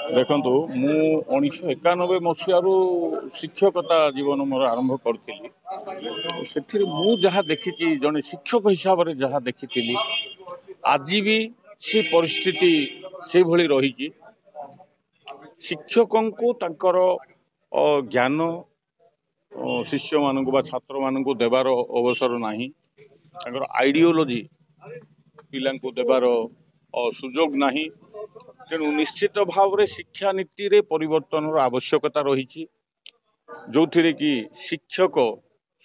देखु मु 1991 मसीह शिक्षकता जीवन मोर आरंभ करी से जहाँ देखी जड़े शिक्षक हिसाब से जहाँ देखी आज भी से परिस्थिति से भली रही शिक्षकों को तांकर ज्ञान शिष्य मानक बा छात्र मानक देवार अवसर नाही आइडियोलॉजी पिला देवार सुजोग नाही तेणु निश्चित भाव में शिक्षा नीति रे परिवर्तन आवश्यकता रही जो थी कि शिक्षक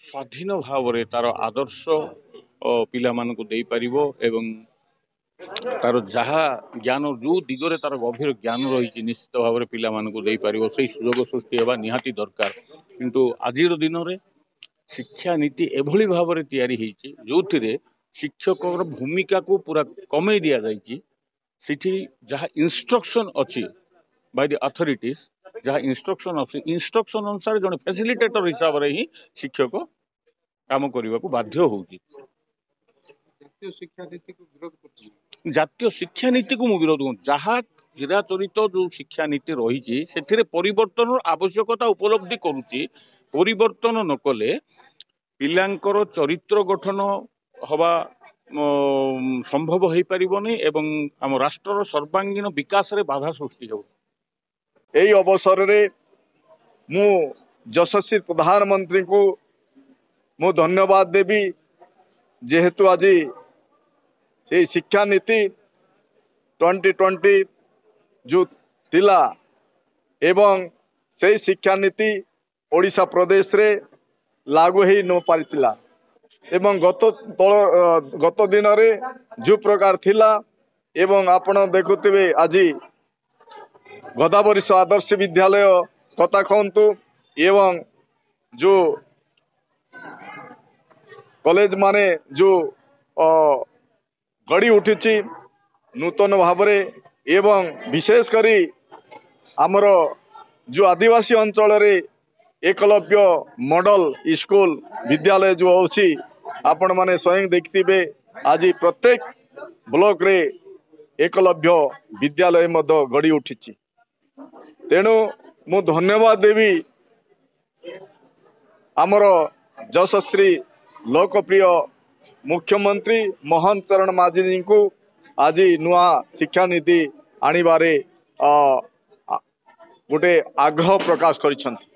स्वाधीन भाव में तार आदर्श पिला मानक दे पारिबो एवं तार जहा ज्ञान जो दिगरे तार गभीर ज्ञान रही निश्चित भाव में पिला मानक दे पारिबो से सुजोग सृष्टि होगा निहाती दरकार किंतु आजिर दिन में शिक्षा नीति एभली भाव में तैयारी होती जो थी शिक्षक भूमिका को पूरा कमे दि जाइए सिठी जहाँ इंस्ट्रक्शन अच्छी बाय द अथॉरिटीज जहाँ इंस्ट्रक्शन अच्छी इंस्ट्रक्शन अनुसार जड़े फैसिलिटेटर हिसाब से ही शिक्षक काम करने को बाध्य होउची। जातीय शिक्षा नीति को विरोध करूँ जहाँ चिराचरित जो शिक्षा नीति रही से परिवर्तन आवश्यकता उपलब्धि करुच्ची परिवर्तन न कले पिलांकर चरित्र गठन हवा संभव हो पारिबनी एवं आम राष्ट्र सर्वांगीण विकास रे बाधा सृष्टि हो। यही अवसर रे मु यशस्वी प्रधानमंत्री को मु धन्यवाद देवी जेहेतु आज से शिक्षा नीति 2020 जो तिला एवं से शिक्षा नीति ओडिशा प्रदेश रे लागू ही न पारितिला एवं गत दिन रे जो प्रकार थिला एवं आपण देखुथिबे आज गोदावरी आदर्श विद्यालय कथा कहतु एवं जो कॉलेज माने जो गड़ी उठी नूतन भाव एवं विशेष करी आमर जो आदिवासी अंचल रे एकलव्य मॉडल स्कूल विद्यालय जो होची आपण माने स्वयं देखिथिबे आज प्रत्येक ब्लॉक रे एकलव्य विद्यालय मध्य गड़ी उठी तेणु मु धन्यवाद देवी आमर यशस्वी लोकप्रिय मुख्यमंत्री मोहन चरण माझी जी को आज नुआ शिक्षा नीति आनिबारे गोटे आग्रह प्रकाश करिसंती।